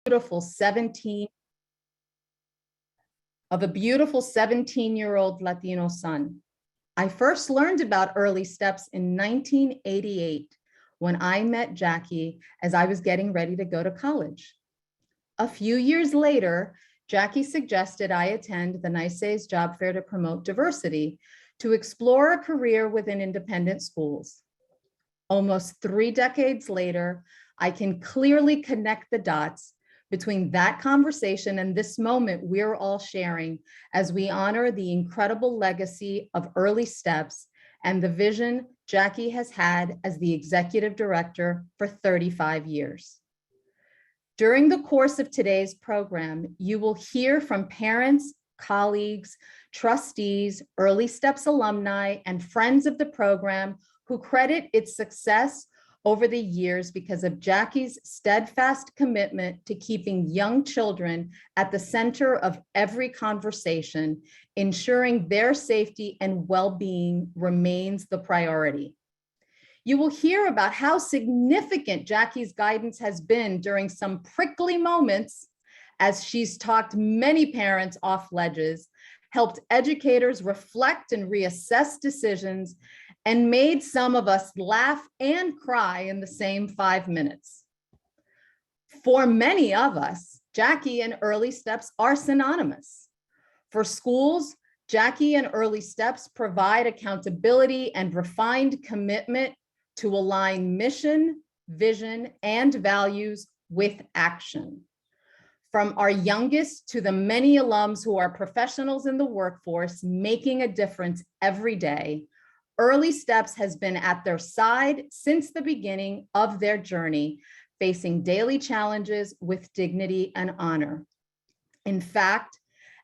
beautiful 17-year-old Latino son. I first learned about early steps in 1988 when I met Jacqui as I was getting ready to go to college. A few years later, Jacqui suggested I attend the NYSE's job fair to promote diversity to explore a career within independent schools. Almost 3 decades later, I can clearly connect the dots between that conversation and this moment we're all sharing as we honor the incredible legacy of early steps and the vision Jacqui has had as the executive director for 35 years. During the course of today's program, you will hear from parents, colleagues, trustees, Early Steps alumni, and friends of the program who credit its success over the years because of Jacqui's steadfast commitment to keeping young children at the center of every conversation, ensuring their safety and well-being remains the priority. You will hear about how significant Jacqui's guidance has been during some prickly moments as she's talked many parents off ledges, helped educators reflect and reassess decisions, and made some of us laugh and cry in the same 5 minutes. For many of us, Jacqui and Early Steps are synonymous. For schools, Jacqui and Early Steps provide accountability and refined commitment to align mission, vision, and values with action. From our youngest to the many alums who are professionals in the workforce making a difference every day, Early Steps has been at their side since the beginning of their journey, facing daily challenges with dignity and honor. In fact,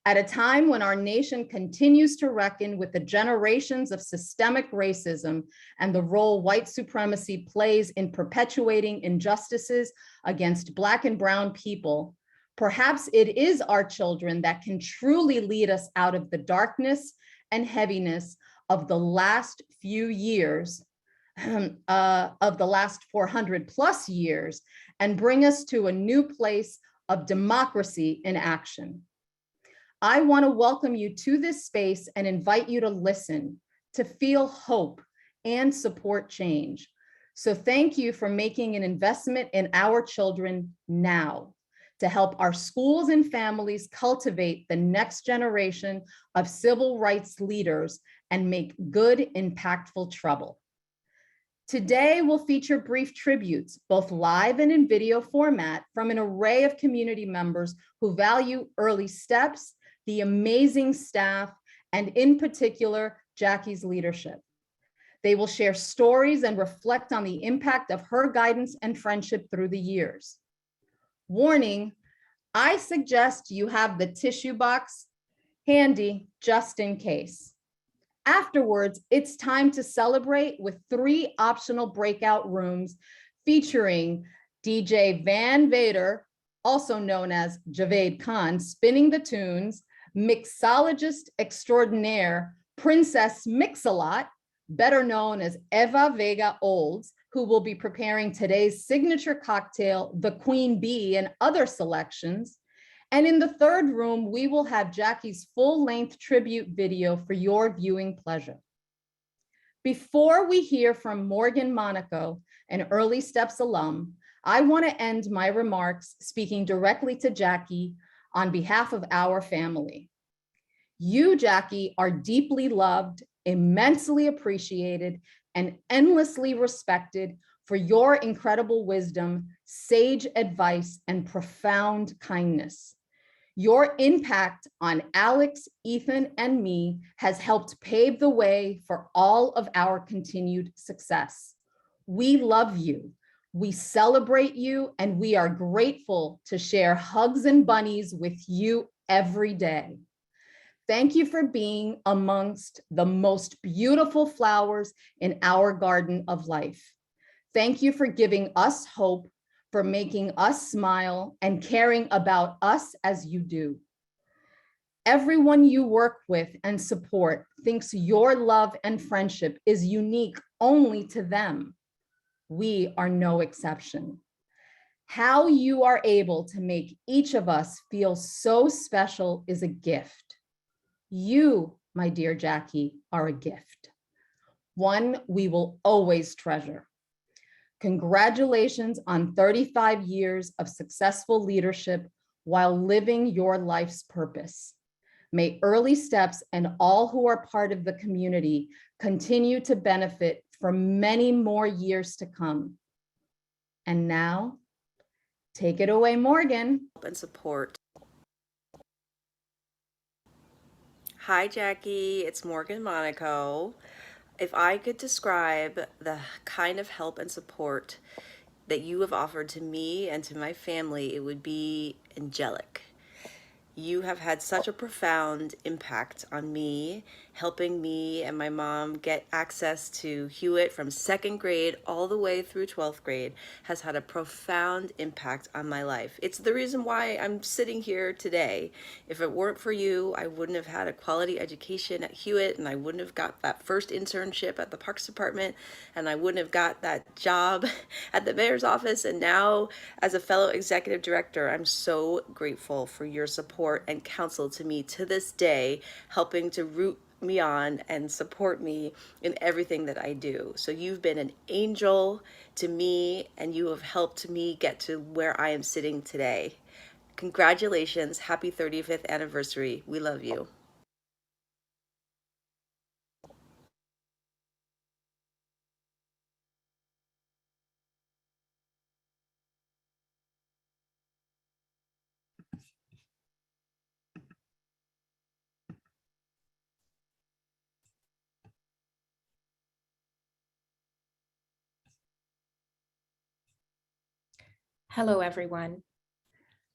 at a time when our nation continues to reckon with the generations of systemic racism and the role white supremacy plays in perpetuating injustices against Black and Brown people, perhaps it is our children that can truly lead us out of the darkness and heaviness of the last few years, of the last 400 plus years, and bring us to a new place of democracy in action. I want to welcome you to this space and invite you to listen, to feel hope and support change. So thank you for making an investment in our children now, to help our schools and families cultivate the next generation of civil rights leaders and make good, impactful trouble. Today, we'll feature brief tributes, both live and in video format, from an array of community members who value Early Steps, the amazing staff, and in particular, Jacqui's leadership. They will share stories and reflect on the impact of her guidance and friendship through the years. Warning, I suggest you have the tissue box handy just in case. Afterwards, it's time to celebrate with 3 optional breakout rooms featuring DJ Van Vader, also known as Javed Khan, spinning the tunes, mixologist extraordinaire, Princess Mix-a-Lot, better known as Eva Vega Olds, who will be preparing today's signature cocktail, the Queen Bee, and other selections. And in the 3rd room, we will have Jacqui's full-length tribute video for your viewing pleasure. Before we hear from Morgan Monaco, an Early Steps alum, I want to end my remarks speaking directly to Jacqui on behalf of our family. You, Jacqui, are deeply loved, immensely appreciated, and endlessly respected for your incredible wisdom, sage advice, and profound kindness. Your impact on Alex, Ethan, and me has helped pave the way for all of our continued success. We love you, we celebrate you, and we are grateful to share hugs and bunnies with you every day. Thank you for being amongst the most beautiful flowers in our garden of life. Thank you for giving us hope, for making us smile, and caring about us as you do. Everyone you work with and support thinks your love and friendship is unique only to them. We are no exception. How you are able to make each of us feel so special is a gift. You, my dear Jacqui, are a gift, one we will always treasure. Congratulations on 35 years of successful leadership while living your life's purpose. May Early Steps and all who are part of the community continue to benefit for many more years to come. And now, take it away, Morgan. And support. Hi, Jacqui. It's Morgan, Monaco. If I could describe the kind of help and support that you have offered to me and to my family, it would be angelic. You have had such a profound impact on me, helping me and my mom get access to Hewitt from 2nd grade all the way through 12th grade has had a profound impact on my life. It's the reason why I'm sitting here today. If it weren't for you, I wouldn't have had a quality education at Hewitt, and I wouldn't have got that first internship at the Parks Department, and I wouldn't have got that job at the mayor's office. And now, as a fellow executive director, I'm so grateful for your support and counsel to me to this day, helping to root me on and support me in everything that I do. So you've been an angel to me, and you have helped me get to where I am sitting today. Congratulations. Happy 35th anniversary. We love you. Hello, everyone.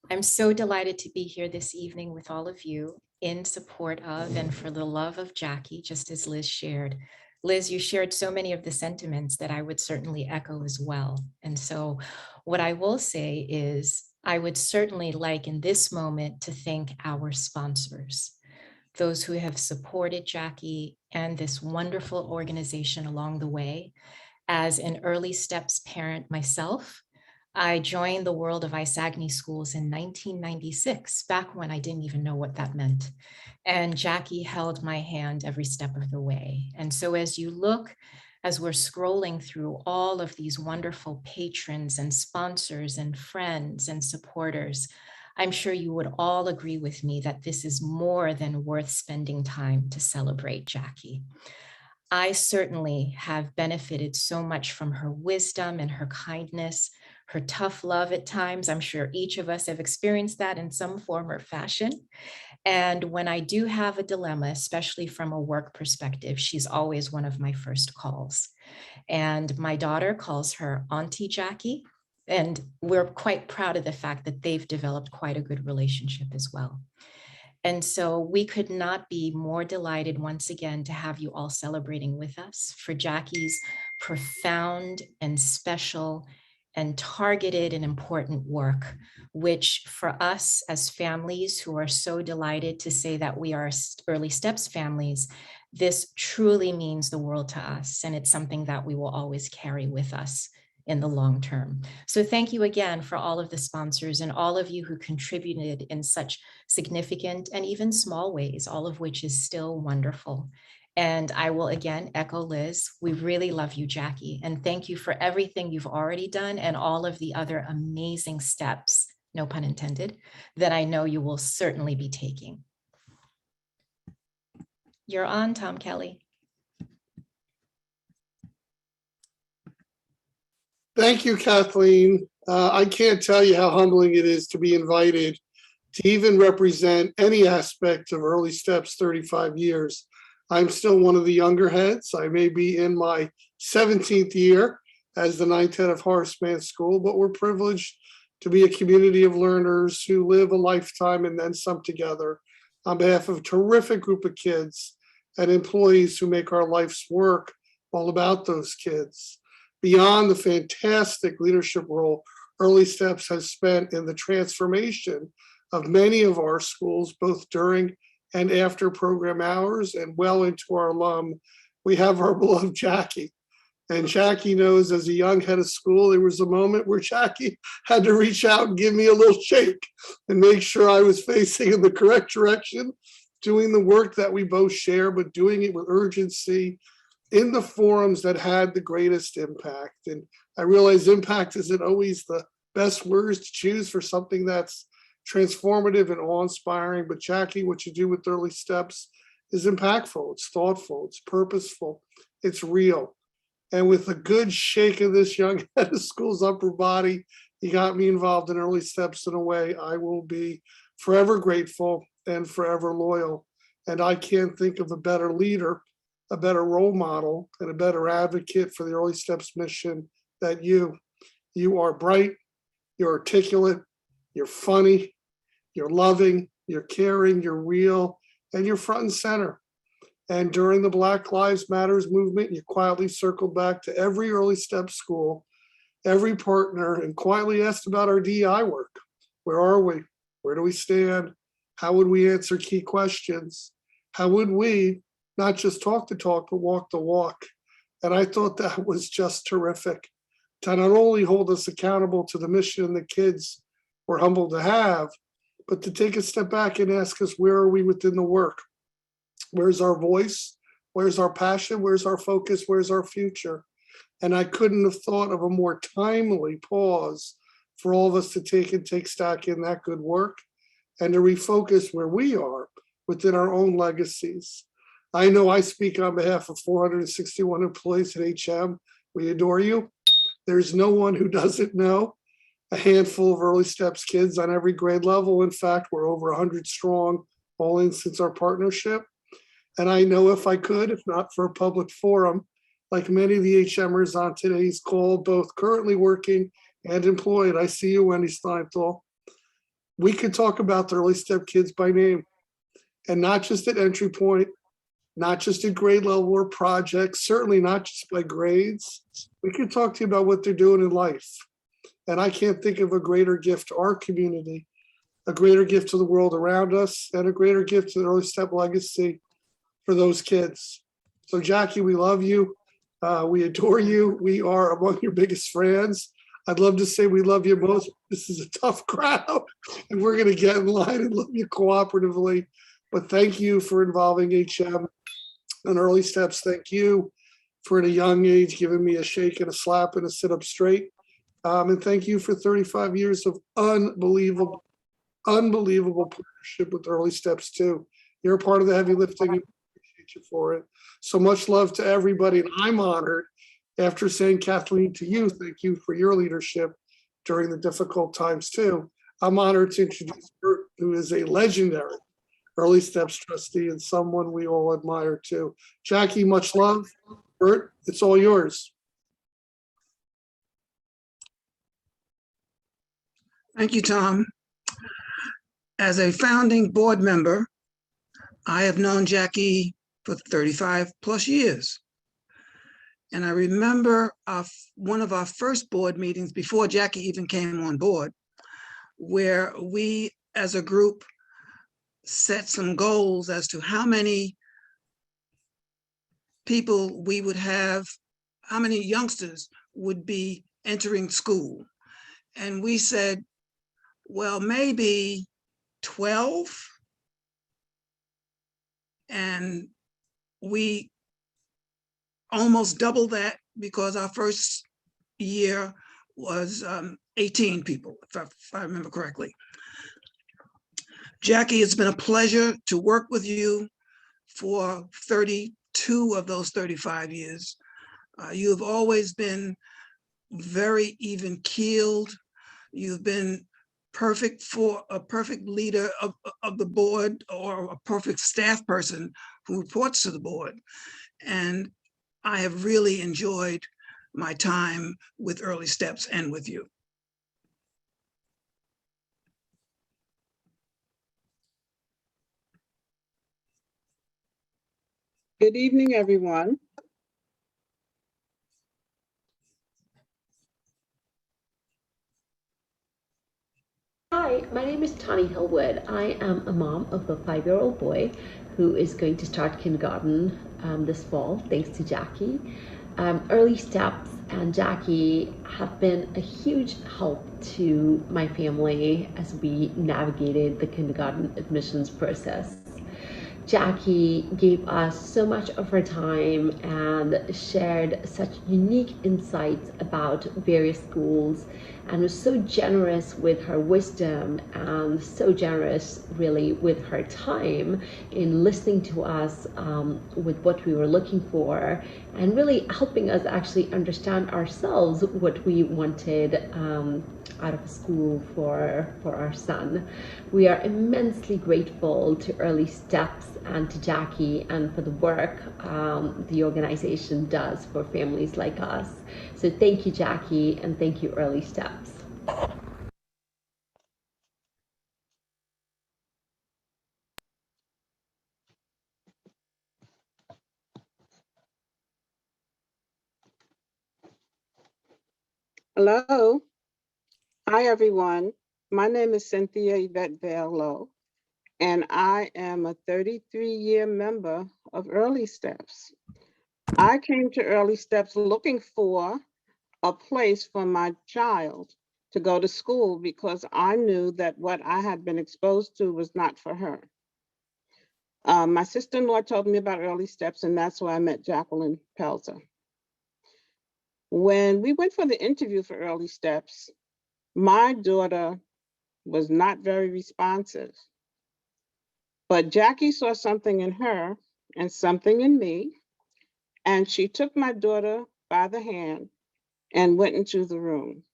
I'm so delighted to be here this evening with all of you in support of and for the love of Jacqui, just as Liz shared. Liz, you shared so many of the sentiments that I would certainly echo as well. And so what I will say is I would certainly like in this moment to thank our sponsors, those who have supported Jacqui and this wonderful organization along the way. As an Early Steps parent myself, I joined the world of ISAGNY schools in 1996, back when I didn't even know what that meant. And Jacqui held my hand every step of the way. And so as you look, as we're scrolling through all of these wonderful patrons and sponsors and friends and supporters, I'm sure you would all agree with me that this is more than worth spending time to celebrate Jacqui. I certainly have benefited so much from her wisdom and her kindness, her tough love at times. I'm sure each of us have experienced that in some form or fashion. And when I do have a dilemma, especially from a work perspective, she's always one of my first calls. And my daughter calls her Auntie Jacqui. And we're quite proud of the fact that they've developed quite a good relationship as well. And so we could not be more delighted once again to have you all celebrating with us for Jacqui's profound and special and targeted and important work, which for us as families who are so delighted to say that we are Early Steps families, this truly means the world to us. And it's something that we will always carry with us in the long term. So thank you again for all of the sponsors and all of you who contributed in such significant and even small ways, all of which is still wonderful. And I will again echo Liz, we really love you, Jacqui, and thank you for everything you've already done and all of the other amazing steps, no pun intended, that I know you will certainly be taking. You're on, Tom Kelly. Thank you, Kathleen. I can't tell you how humbling it is to be invited to even represent any aspect of Early Steps 35 years. I'm still one of the younger heads. I may be in my 17th year as the 9th head of Horace Mann School, but we're privileged to be a community of learners who live a lifetime and then some together on behalf of a terrific group of kids and employees who make our life's work all about those kids. Beyond the fantastic leadership role Early Steps has spent in the transformation of many of our schools, both during and after program hours and well into our alum, we have our beloved Jacqui. And Jacqui knows as a young head of school, there was a moment where Jacqui had to reach out and give me a little shake and make sure I was facing in the correct direction, doing the work that we both share, but doing it with urgency in the forums that had the greatest impact. And I realize impact isn't always the best words to choose for something that's transformative and awe-inspiring, but Jacqui, what you do with Early Steps is impactful, it's thoughtful, it's purposeful, it's real. And with a good shake of this young head of school's upper body, he got me involved in Early Steps in a way I will be forever grateful and forever loyal. And I can't think of a better leader, a better role model, and a better advocate for the Early Steps mission than you. You are bright, you're articulate, you're funny, you're loving, you're caring, you're real, and you're front and center. And during the Black Lives Matters movement, you quietly circled back to every Early Steps school, every partner, and quietly asked about our DEI work. Where are we? Where do we stand? How would we answer key questions? How would we not just talk the talk, but walk the walk? And I thought that was just terrific to not only hold us accountable to the mission the kids were humbled to have, but to take a step back and ask us, where are we within the work? Where's our voice? Where's our passion? Where's our focus? Where's our future? And I couldn't have thought of a more timely pause for all of us to take stock in that good work and to refocus where we are within our own legacies. I know I speak on behalf of 461 employees at HM. We adore you. There's no one who doesn't know a handful of Early Steps kids on every grade level. In fact, we're over 100 strong, all in since our partnership. And I know if I could, if not for a public forum, like many of the HMers on today's call, both currently working and employed, I see you, Wendy Steinthal, we could talk about the Early Step kids by name, and not just at entry point, not just at grade level or projects, certainly not just by grades. We could talk to you about what they're doing in life. And I can't think of a greater gift to our community, a greater gift to the world around us, and a greater gift to the Early Step legacy for those kids. So Jacqui, we love you. We adore you. We are among your biggest fans. I'd love to say we love you most. This is a tough crowd, and we're going to get in line and love you cooperatively. But thank you for involving HM and Early Steps. Thank you for at a young age giving me a shake and a slap and a sit up straight. And thank you for 35 years of unbelievable partnership with Early Steps too. You're a part of the heavy lifting. I appreciate you for it. So much love to everybody. And I'm honored, after saying, Kathleen, to you, thank you for your leadership during the difficult times too. I'm honored to introduce Bert, who is a legendary Early Steps trustee and someone we all admire too. Jacqui, much love. Bert, it's all yours. Thank you, Tom. As a founding board member, I have known Jacqui for 35 plus years. And I remember one of our first board meetings before Jacqui even came on board, where we as a group set some goals as to how many people we would have, how many youngsters would be entering school. And we said, well, maybe 12. And we almost doubled that because our first year was 18 people, if I remember correctly. Jacqui, it's been a pleasure to work with you for 32 of those 35 years. You have always been very even-keeled. You've been perfect for a perfect leader of the board, or a perfect staff person who reports to the board. And I have really enjoyed my time with Early Steps and with you. Good evening, everyone. Hi, my name is Tahnee Hillwood. I am a mom of a 5-year-old boy who is going to start kindergarten this fall, thanks to Jacqui. Early Steps and Jacqui have been a huge help to my family as we navigated the kindergarten admissions process. Jacqui gave us so much of her time and shared such unique insights about various schools, and was so generous with her wisdom and so generous really with her time in listening to us with what we were looking for, and really helping us actually understand ourselves what we wanted out of school for our son. We are immensely grateful to Early Steps and to Jacqui and for the work the organization does for families like us. So thank you, Jacqui, and thank you, Early Steps. Hello. Hi, everyone. My name is Cynthia Yvette Vail Lowe, and I am a 33-year member of Early Steps. I came to Early Steps looking for a place for my child to go to school because I knew that what I had been exposed to was not for her. My sister-in-law told me about Early Steps, and that's where I met Jacqui Pelzer. When we went for the interview for Early Steps, my daughter was not very responsive, but Jacqui saw something in her and something in me, and she took my daughter by the hand and went into the room.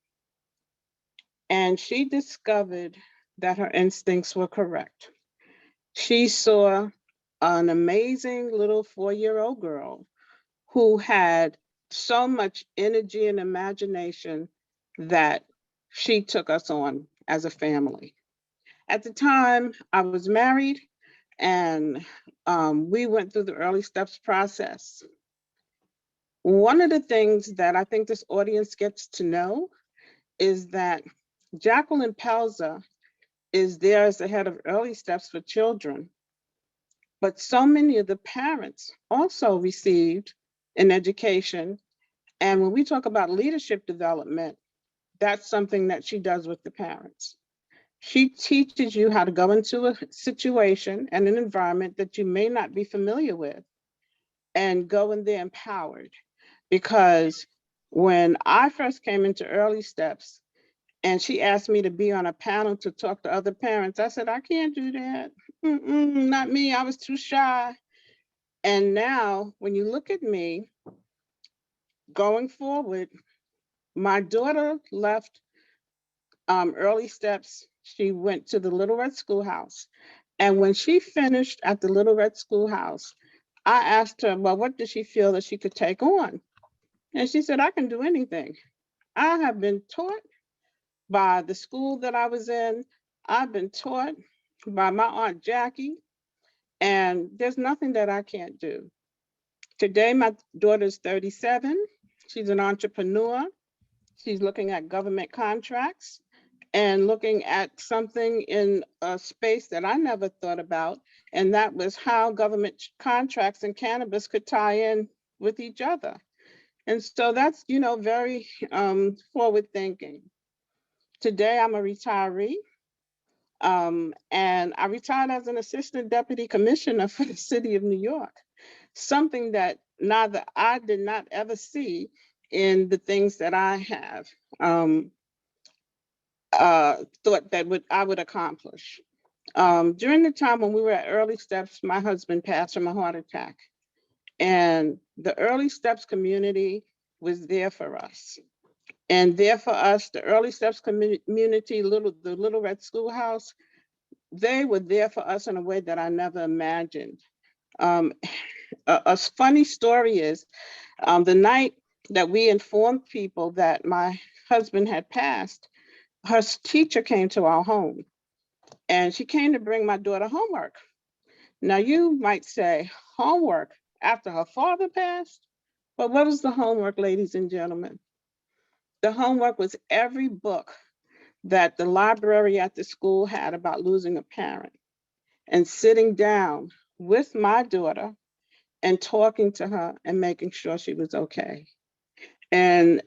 And she discovered that her instincts were correct. She saw an amazing little 4-year-old girl who had so much energy and imagination that she took us on as a family. At the time, I was married, and we went through the Early Steps process. One of the things that I think this audience gets to know is that Jacqui Pelzer is there as the head of Early Steps for Children, but so many of the parents also received an education. And when we talk about leadership development, that's something that she does with the parents. She teaches you how to go into a situation and an environment that you may not be familiar with and go in there empowered. Because when I first came into Early Steps and she asked me to be on a panel to talk to other parents, I said, I can't do that. Not me, I was too shy. And now when you look at me going forward, my daughter left Early Steps. She went to the Little Red Schoolhouse. And when she finished at the Little Red Schoolhouse, I asked her, well, what did she feel that she could take on? And she said, I can do anything. I have been taught by the school that I was in. I've been taught by my Aunt Jacqui, and there's nothing that I can't do. Today, my daughter's 37. She's an entrepreneur. She's looking at government contracts and looking at something in a space that I never thought about, and that was how government contracts and cannabis could tie in with each other. And so that's, very forward thinking. Today, I'm a retiree, and I retired as an assistant deputy commissioner for the city of New York, something that I did not ever see in the things that I have thought that I would accomplish. During the time when we were at Early Steps, my husband passed from a heart attack. And the Early Steps community was there for us. And there for us, the Early Steps community, the Little Red Schoolhouse, they were there for us in a way that I never imagined. A funny story is the night that we informed people that my husband had passed, her teacher came to our home, and she came to bring my daughter homework. Now you might say, homework after her father passed? But what was the homework, ladies and gentlemen? The homework was every book that the library at the school had about losing a parent, and sitting down with my daughter and talking to her and making sure she was okay. And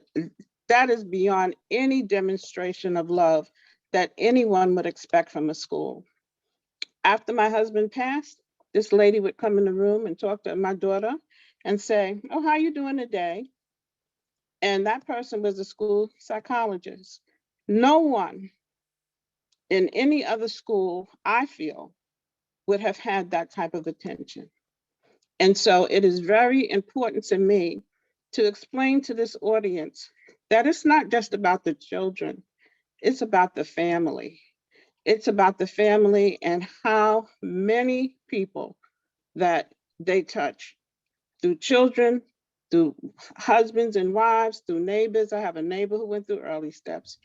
that is beyond any demonstration of love that anyone would expect from a school. After my husband passed, this lady would come in the room and talk to my daughter and say, "Oh, how you doing today?" And that person was a school psychologist. No one in any other school, I feel, would have had that type of attention. And so it is very important to me to explain to this audience that it's not just about the children, it's about the family. It's about the family and how many people that they touch through children, through husbands and wives, through neighbors. I have a neighbor who went through early steps.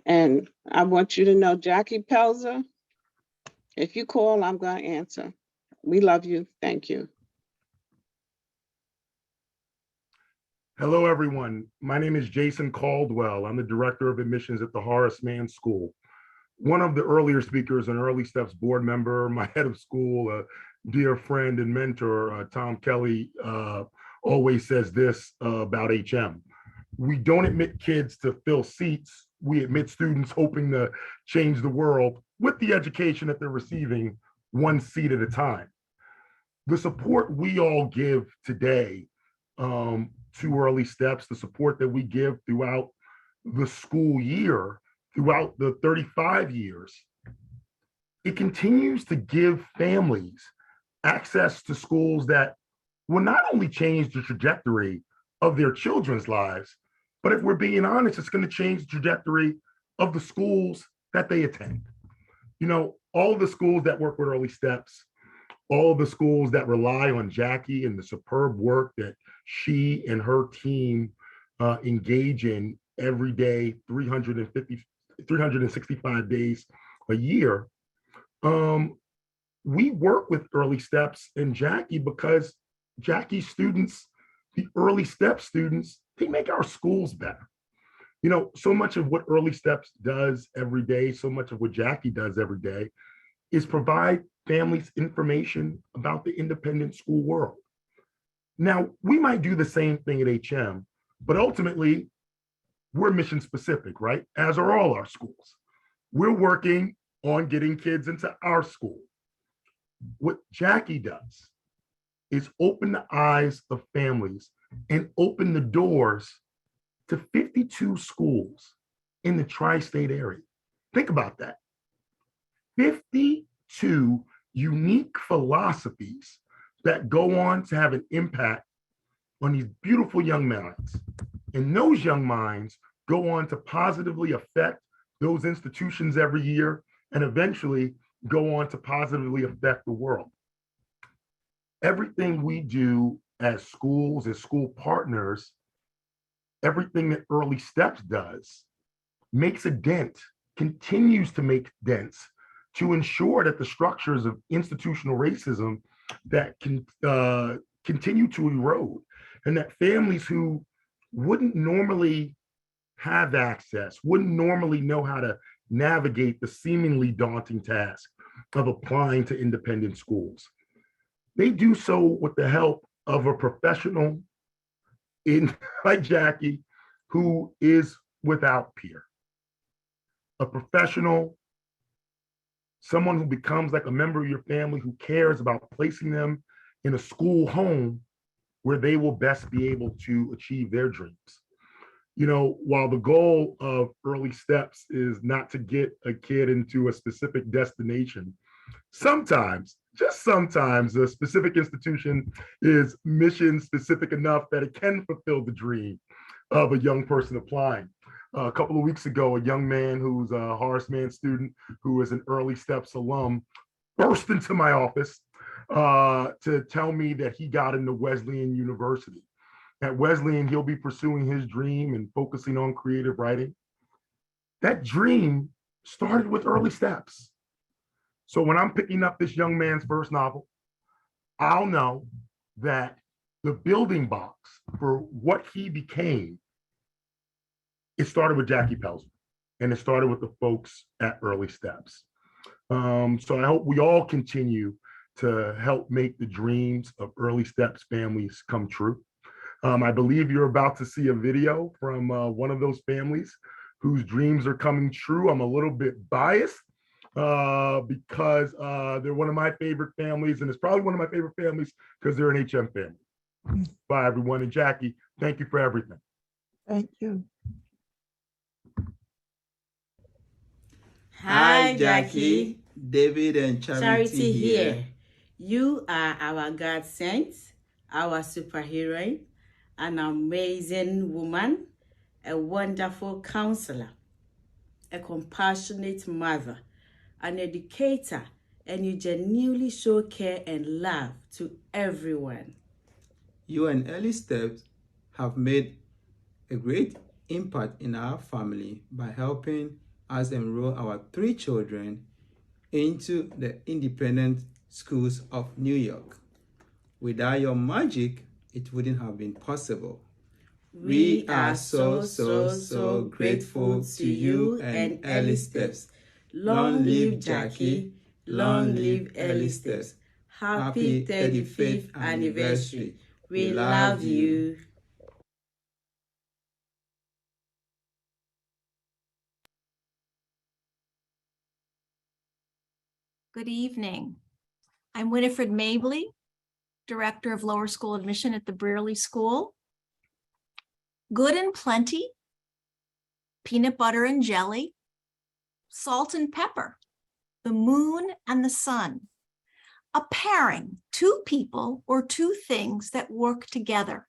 And I want you to know, Jacqui Pelzer, if you call, I'm going to answer. We love you. Thank you. Hello, everyone. My name is Jason Caldwell. I'm the Director of Admissions at the Horace Mann School. One of the earlier speakers, an Early Steps board member, my head of school, a dear friend and mentor, Tom Kelly, always says this about HM. We don't admit kids to fill seats. We admit students hoping to change the world with the education that they're receiving, one seat at a time. The support we all give today to Early Steps, the support that we give throughout the school year, throughout the 35 years, it continues to give families access to schools that will not only change the trajectory of their children's lives, but if we're being honest, it's going to change the trajectory of the schools that they attend. You know, all of the schools that work with Early Steps, all of the schools that rely on Jacqui and the superb work that she and her team engage in every day, 365 days a year. We work with Early Steps and Jacqui because Jacqui's students, the Early Steps students, they make our schools better. You know, so much of what Early Steps does every day, so much of what Jacqui does every day is provide families information about the independent school world. Now, we might do the same thing at HM, but ultimately, we're mission specific, right? As are all our schools. We're working on getting kids into our school. What Jacqui does is open the eyes of families and open the doors to 52 schools in the tri-state area. Think about that. 52 unique philosophies that go on to have an impact on these beautiful young minds. And those young minds go on to positively affect those institutions every year and eventually go on to positively affect the world. Everything we do as schools, as school partners, everything that Early Steps does makes a dent, continues to make dents to ensure that the structures of institutional racism that can continue to erode, and that families who wouldn't normally have access, wouldn't normally know how to navigate the seemingly daunting task of applying to independent schools, they do so with the help of a professional like Jacqui, who is without peer. A professional, someone who becomes like a member of your family, who cares about placing them in a school home where they will best be able to achieve their dreams. You know, while the goal of Early Steps is not to get a kid into a specific destination, sometimes, just sometimes, a specific institution is mission specific enough that it can fulfill the dream of a young person applying. A couple of weeks ago, a young man who's a Horace Mann student, who is an Early Steps alum, burst into my office to tell me that he got into Wesleyan University. At Wesleyan, he'll be pursuing his dream and focusing on creative writing. That dream started with Early Steps. So when I'm picking up this young man's first novel, I'll know that the building blocks for what he became, it started with Jacqui Pelzer, and it started with the folks at Early Steps. So I hope we all continue to help make the dreams of Early Steps families come true. I believe you're about to see a video from one of those families whose dreams are coming true. I'm a little bit biased because they're one of my favorite families, and it's probably one of my favorite families because they're an HM family. Bye, everyone. And Jacqui, thank you for everything. Thank you. Hi, Jacqui, David and Charity here. You are our God sent, our superhero, an amazing woman, a wonderful counselor, a compassionate mother, an educator, and you genuinely show care and love to everyone. You and Early Steps have made a great impact in our family by helping us enroll our 3 children into the independent schools of New York. Without your magic, it wouldn't have been possible. We are so grateful to you and Early Steps. Long live Jacqui, long live Early Steps. Happy 35th anniversary. We love you. Good evening. I'm Winifred Mabley, Director of Lower School Admission at the Brearley School. Good and plenty, peanut butter and jelly, salt and pepper, the moon and the sun. A pairing, 2 people or 2 things that work together.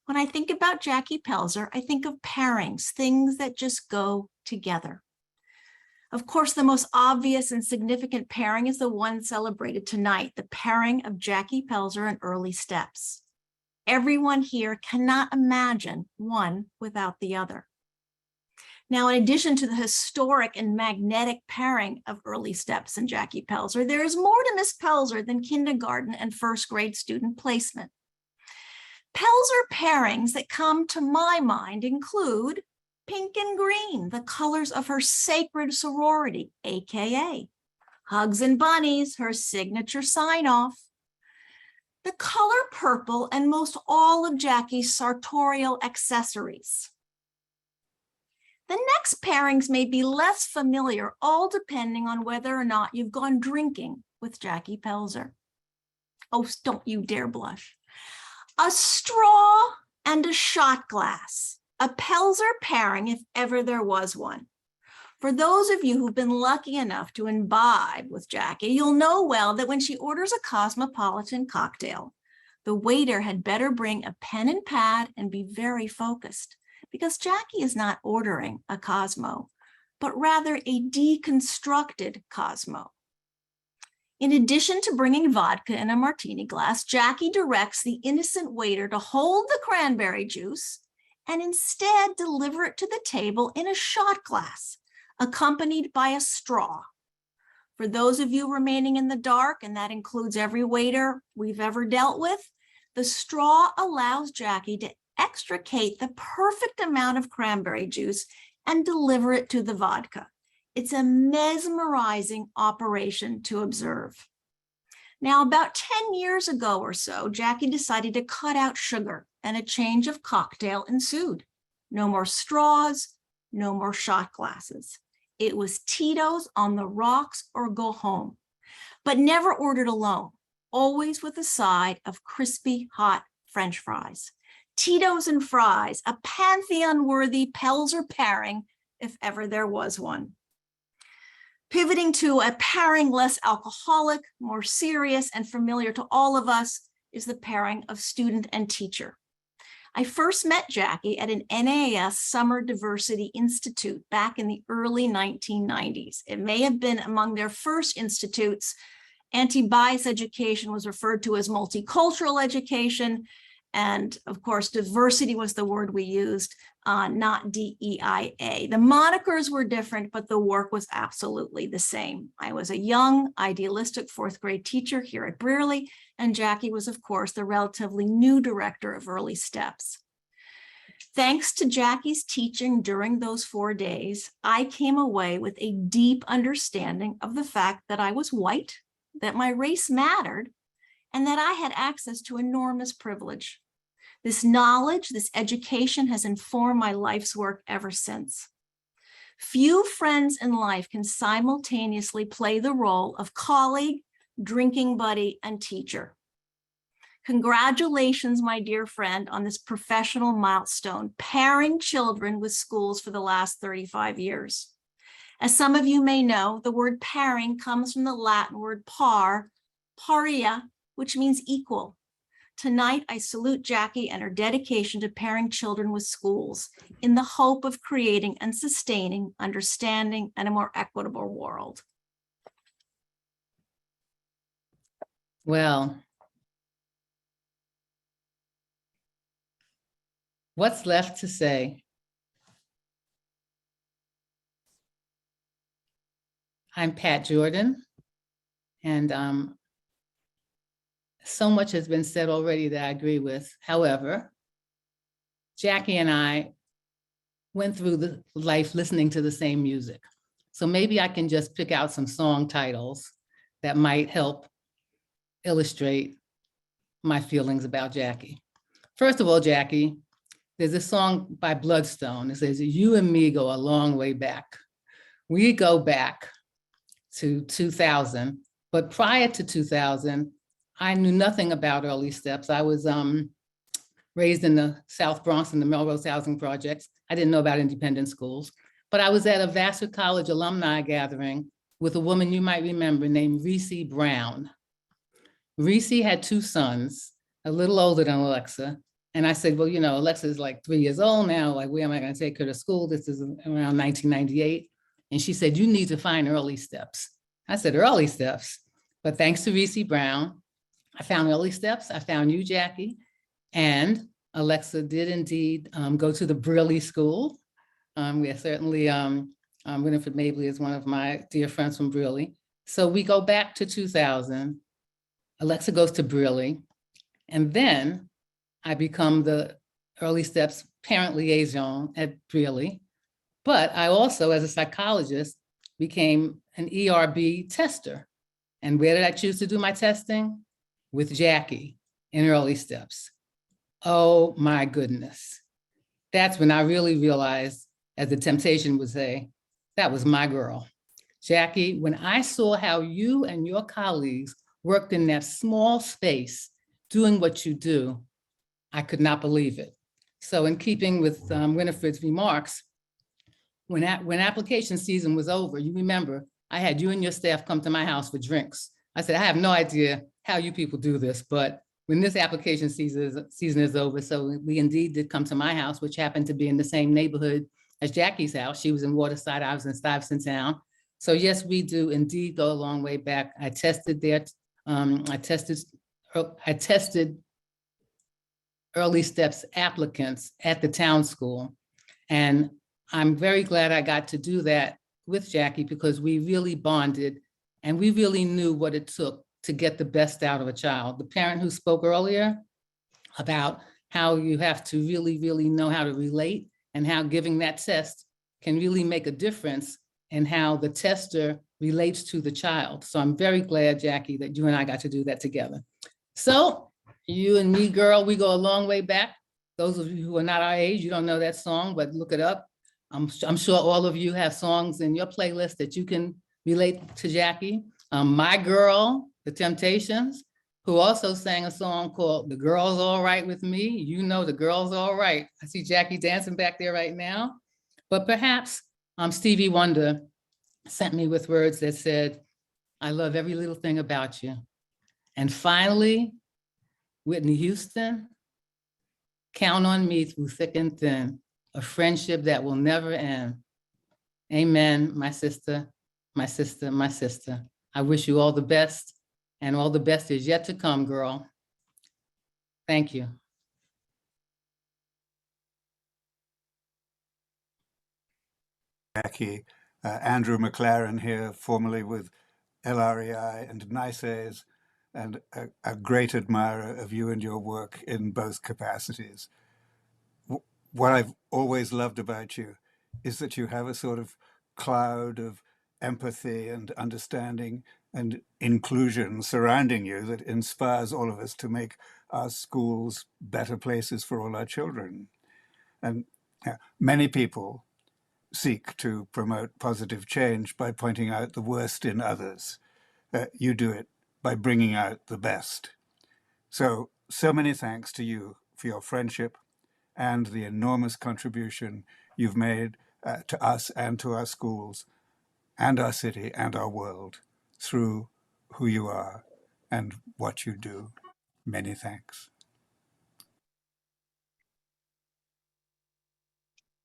When I think about Jacqui Pelzer, I think of pairings, things that just go together. Of course, the most obvious and significant pairing is the one celebrated tonight, the pairing of Jacqui Pelzer and Early Steps. Everyone here cannot imagine one without the other. Now, in addition to the historic and magnetic pairing of Early Steps and Jacqui Pelzer, there is more to Miss Pelzer than kindergarten and first grade student placement. Pelzer pairings that come to my mind include pink and green, the colors of her sacred sorority, AKA. Hugs and bunnies, her signature sign-off. The color purple and most all of Jacqui's sartorial accessories. The next pairings may be less familiar, all depending on whether or not you've gone drinking with Jacqui Pelzer. Oh, don't you dare blush. A straw and a shot glass. A Pelzer pairing, if ever there was one. For those of you who've been lucky enough to imbibe with Jacqui, you'll know well that when she orders a cosmopolitan cocktail, the waiter had better bring a pen and pad and be very focused, because Jacqui is not ordering a Cosmo, but rather a deconstructed Cosmo. In addition to bringing vodka in a martini glass, Jacqui directs the innocent waiter to hold the cranberry juice and instead deliver it to the table in a shot glass, accompanied by a straw. For those of you remaining in the dark, and that includes every waiter we've ever dealt with, the straw allows Jacqui to extricate the perfect amount of cranberry juice and deliver it to the vodka. It's a mesmerizing operation to observe. Now, about 10 years ago or so, Jacqui decided to cut out sugar, and a change of cocktail ensued. No more straws, no more shot glasses. It was Tito's on the rocks or go home, but never ordered alone, always with a side of crispy hot French fries. Tito's and fries, a pantheon-worthy Pelzer pairing, if ever there was one. Pivoting to a pairing less alcoholic, more serious, and familiar to all of us is the pairing of student and teacher. I first met Jacqui at an NAS Summer Diversity Institute back in the early 1990s. It may have been among their first institutes. Anti-bias education was referred to as multicultural education. And of course, diversity was the word we used, not DEIA. The monikers were different, but the work was absolutely the same. I was a young, idealistic 4th grade teacher here at Brearley, and Jacqui was, of course, the relatively new director of Early Steps. Thanks to Jacqui's teaching during those 4 days, I came away with a deep understanding of the fact that I was white, that my race mattered and that I had access to enormous privilege. This knowledge, this education has informed my life's work ever since. Few friends in life can simultaneously play the role of colleague, drinking buddy, and teacher. Congratulations, my dear friend, on this professional milestone, pairing children with schools for the last 35 years. As some of you may know, the word pairing comes from the Latin word paria, which means equal. Tonight, I salute Jacqui and her dedication to pairing children with schools in the hope of creating and sustaining understanding and a more equitable world. Well, what's left to say? I'm Pat Jordan, and so much has been said already that I agree with. However, Jacqui and I went through the life listening to the same music. So maybe I can just pick out some song titles that might help illustrate my feelings about Jacqui. First of all, Jacqui, there's a song by Bloodstone. It says, "You and me go a long way back." We go back to 2000, but prior to 2000, I knew nothing about Early Steps. I was raised in the South Bronx in the Melrose Housing Projects. I didn't know about independent schools, but I was at a Vassar College alumni gathering with a woman you might remember named Reese Brown. Reese had two sons, a little older than Alexa. And I said, well, you know, Alexa is like 3 years old now. Like, where am I going to take her to school? This is around 1998. And she said, you need to find Early Steps. I said, Early Steps. But thanks to Reese Brown, I found Early Steps. I found you, Jacqui. And Alexa did indeed go to the Brearley School. We are certainly, Winifred Mabley is one of my dear friends from Brearley. So we go back to 2000. Alexa goes to Brearley. And then I become the Early Steps parent liaison at Brearley. But I also, as a psychologist, became an ERB tester. And where did I choose to do my testing? With Jacqui in Early Steps. Oh my goodness. That's when I really realized, as the temptation would say, that was my girl. Jacqui, when I saw how you and your colleagues worked in that small space, doing what you do, I could not believe it. So in keeping with Winifred's remarks, when application season was over, you remember, I had you and your staff come to my house for drinks. I said, I have no idea how you people do this, but when this application season is over, so we indeed did come to my house, which happened to be in the same neighborhood as Jacqui's house. She was in Waterside, I was in Stuyvesant Town. So yes, we do indeed go a long way back. I tested there, I tested Early Steps applicants at the town school. And I'm very glad I got to do that with Jacqui because we really bonded and we really knew what it took to get the best out of a child. The parent who spoke earlier about how you have to really, really know how to relate and how giving that test can really make a difference in how the tester relates to the child. So I'm very glad, Jacqui, that you and I got to do that together. So you and me, girl, we go a long way back. Those of you who are not our age, you don't know that song, but look it up. I'm sure all of you have songs in your playlist that you can relate to Jacqui. My girl, The Temptations, who also sang a song called The Girl's All Right With Me. You know The Girl's All Right. I see Jacqui dancing back there right now. But perhaps Stevie Wonder sent me with words that said, I love every little thing about you. And finally, Whitney Houston, count on me through thick and thin, a friendship that will never end. Amen, my sister, my sister, my sister. I wish you all the best, and all the best is yet to come, girl. Thank you. Jacqui, Andrew McLaren here, formerly with LREI and NICES, and a great admirer of you and your work in both capacities. What I've always loved about you is that you have a sort of cloud of empathy and understanding and inclusion surrounding you that inspires all of us to make our schools better places for all our children. And many people seek to promote positive change by pointing out the worst in others. You do it by bringing out the best. So many thanks to you for your friendship and the enormous contribution you've made to us and to our schools and our city and our world through who you are and what you do. Many thanks.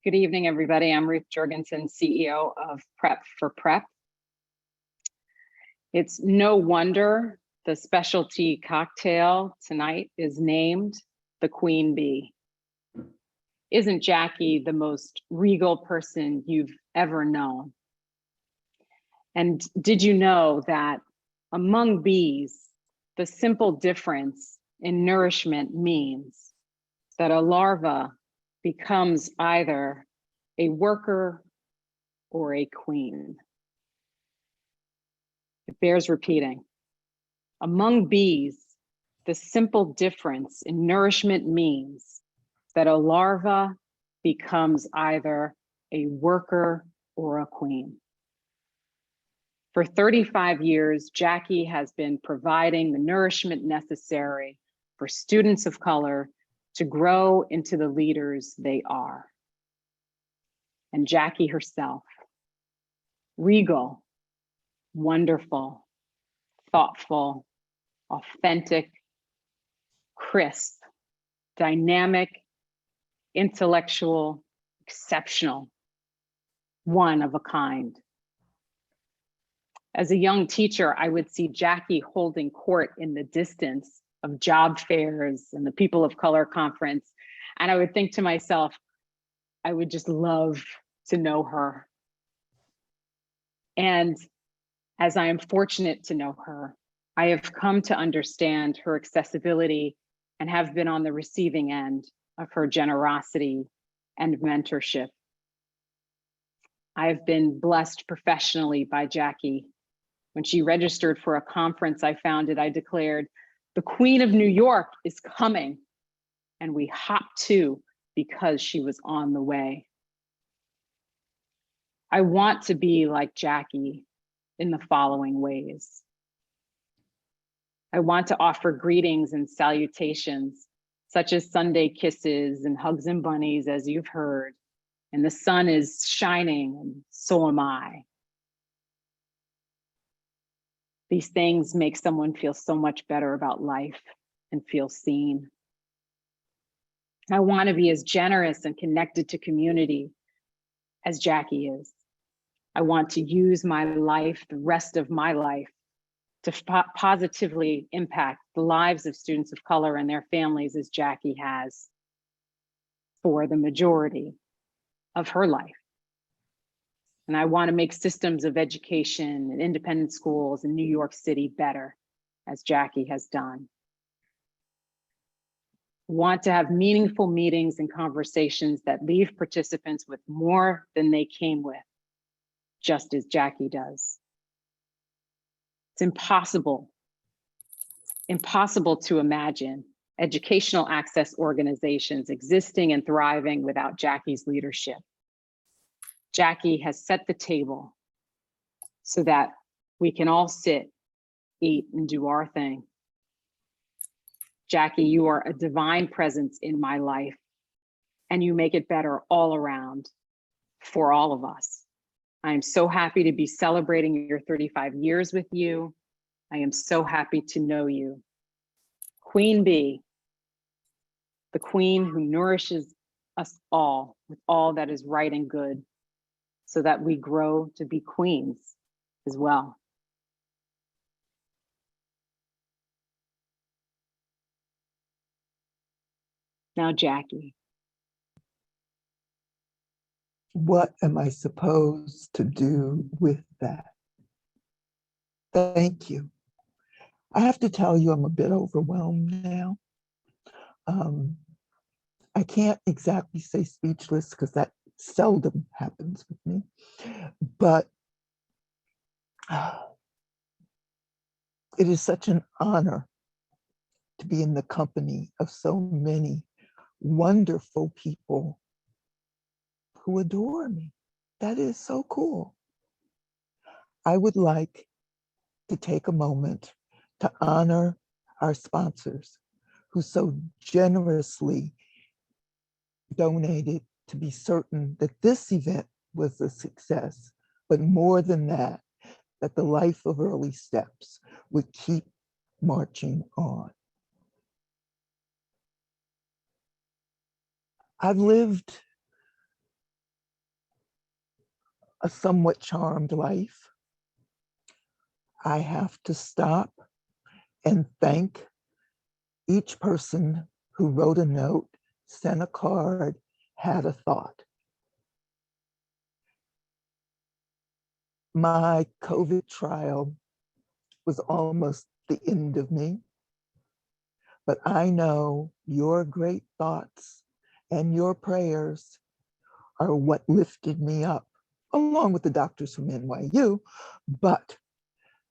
Good evening, everybody. I'm Ruth Jurgensen, CEO of Prep for Prep. It's no wonder the specialty cocktail tonight is named the Queen Bee. Isn't Jacqui the most regal person you've ever known? And did you know that among bees, the simple difference in nourishment means that a larva becomes either a worker or a queen? It bears repeating. Among bees, the simple difference in nourishment means that a larva becomes either a worker or a queen. For 35 years, Jacqui has been providing the nourishment necessary for students of color to grow into the leaders they are. And Jacqui herself, regal, wonderful, thoughtful, authentic, crisp, dynamic, intellectual, exceptional, one of a kind. As a young teacher, I would see Jacqui holding court in the distance of job fairs and the People of Color Conference. And I would think to myself, I would just love to know her. And as I am fortunate to know her, I have come to understand her accessibility and have been on the receiving end of her generosity and mentorship. I have been blessed professionally by Jacqui. When she registered for a conference I founded, I declared, "The Queen of New York is coming." And we hopped to because she was on the way. I want to be like Jacqui in the following ways. I want to offer greetings and salutations, such as Sunday kisses and hugs and bunnies, as you've heard. And the sun is shining, and so am I. These things make someone feel so much better about life and feel seen. I want to be as generous and connected to community as Jacqui is. I want to use my life, the rest of my life, to positively impact the lives of students of color and their families as Jacqui has for the majority of her life. And I want to make systems of education and independent schools in New York City better, as Jacqui has done. I want to have meaningful meetings and conversations that leave participants with more than they came with, just as Jacqui does. It's impossible to imagine educational access organizations existing and thriving without Jacqui's leadership. Jacqui has set the table so that we can all sit, eat, and do our thing. Jacqui, you are a divine presence in my life, and you make it better all around for all of us. I am so happy to be celebrating your 35 years with you. I am so happy to know you. Queen Bee, the queen who nourishes us all with all that is right and good, so that we grow to be queens as well. Now, Jacqui. What am I supposed to do with that? Thank you. I have to tell you, I'm a bit overwhelmed now. I can't exactly say speechless because that seldom happens with me, but It is such an honor to be in the company of so many wonderful people who adore me. That is so cool. I would like to take a moment to honor our sponsors who so generously donated to be certain that this event was a success, but more than that, that the life of Early Steps would keep marching on. I've lived a somewhat charmed life. I have to stop and thank each person who wrote a note, sent a card, had a thought. My COVID trial was almost the end of me, but I know your great thoughts and your prayers are what lifted me up, along with the doctors from NYU. But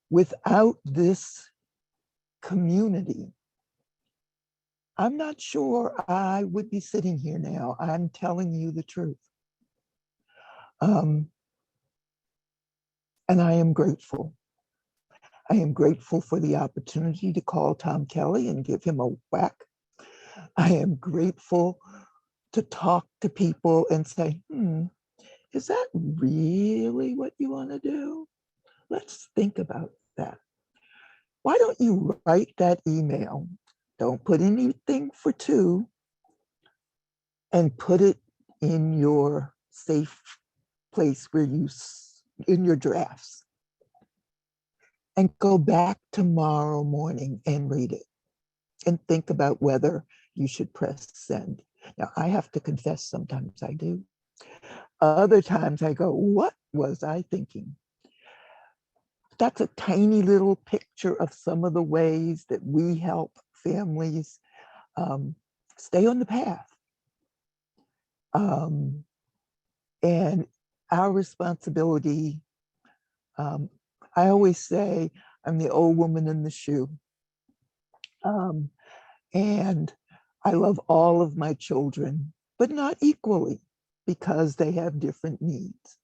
without this community, I'm not sure I would be sitting here now. I'm telling you the truth. And I am grateful. I am grateful for the opportunity to call Tom Kelly and give him a whack. I am grateful to talk to people and say, is that really what you want to do? Let's think about that. Why don't you write that email? Don't put anything for two and put it in your safe place where in your drafts. And go back tomorrow morning and read it and think about whether you should press send. Now, I have to confess, sometimes I do. Other times I go, what was I thinking? That's a tiny little picture of some of the ways that we help families stay on the path. And our responsibility, I always say, I'm the old woman in the shoe. And I love all of my children, but not equally because they have different needs.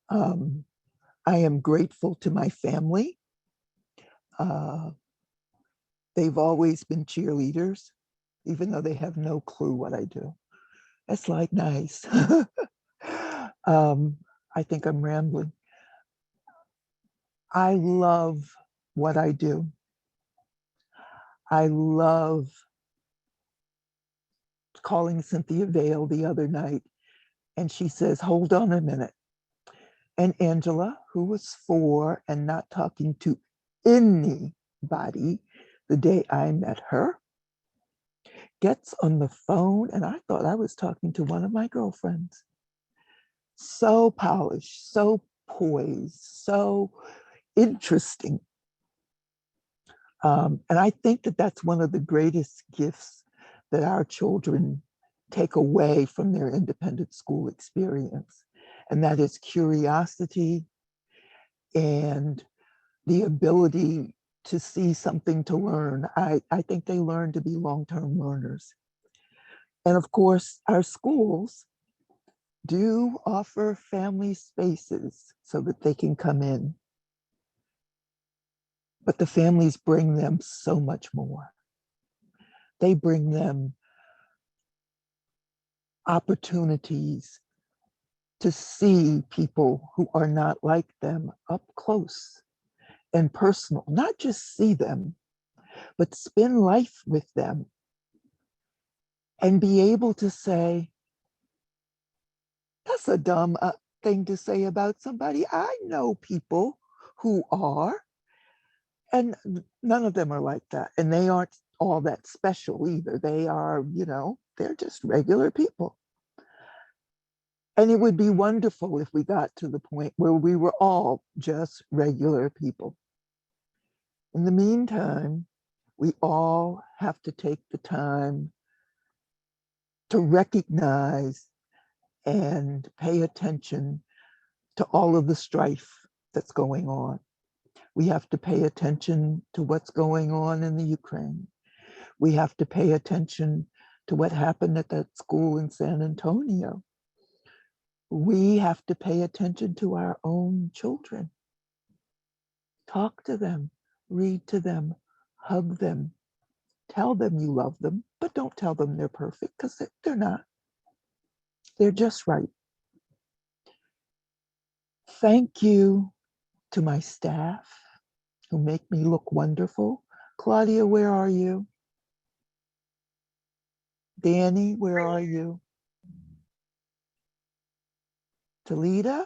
I am grateful to my family. They've always been cheerleaders, even though they have no clue what I do. That's like nice. I think I'm rambling. I love what I do. I love calling Cynthia Vail the other night, and she says, hold on a minute. And Angela, who was 4 and not talking to anybody the day I met her, gets on the phone, and I thought I was talking to one of my girlfriends. So polished, so poised, so interesting. And I think that that's one of the greatest gifts that our children take away from their independent school experience. And that is curiosity and the ability to see something to learn. I think they learn to be long-term learners. And of course, our schools do offer family spaces so that they can come in. But the families bring them so much more. They bring them opportunities to see people who are not like them up close and personal, not just see them, but spend life with them and be able to say, that's a dumb thing to say about somebody. I know people who are, and none of them are like that. And they aren't all that special either. They are, they're just regular people. And it would be wonderful if we got to the point where we were all just regular people. In the meantime, we all have to take the time to recognize and pay attention to all of the strife that's going on. We have to pay attention to what's going on in the Ukraine. We have to pay attention to what happened at that school in San Antonio. We have to pay attention to our own children. Talk to them, read to them, hug them, tell them you love them, but don't tell them they're perfect, because they're not. They're just right. Thank you to my staff who make me look wonderful. Claudia, where are you? Danny, where are you? Talita?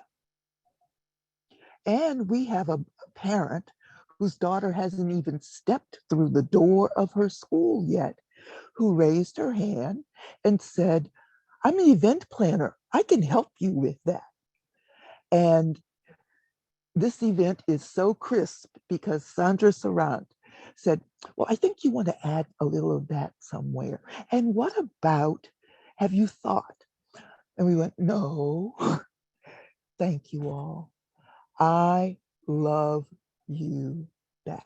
And we have a parent whose daughter hasn't even stepped through the door of her school yet, who raised her hand and said, I'm an event planner. I can help you with that. And this event is so crisp because Sandra Sarant said, well, I think you want to add a little of that somewhere. And what about, have you thought? And we went, no, thank you all. I love you back.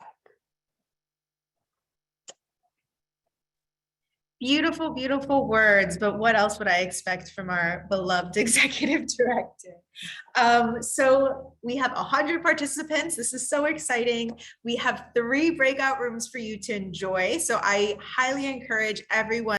Beautiful, beautiful words, but what else would I expect from our beloved executive director? So we have 100 participants. This is so exciting. We have 3 breakout rooms for you to enjoy. So I highly encourage everyone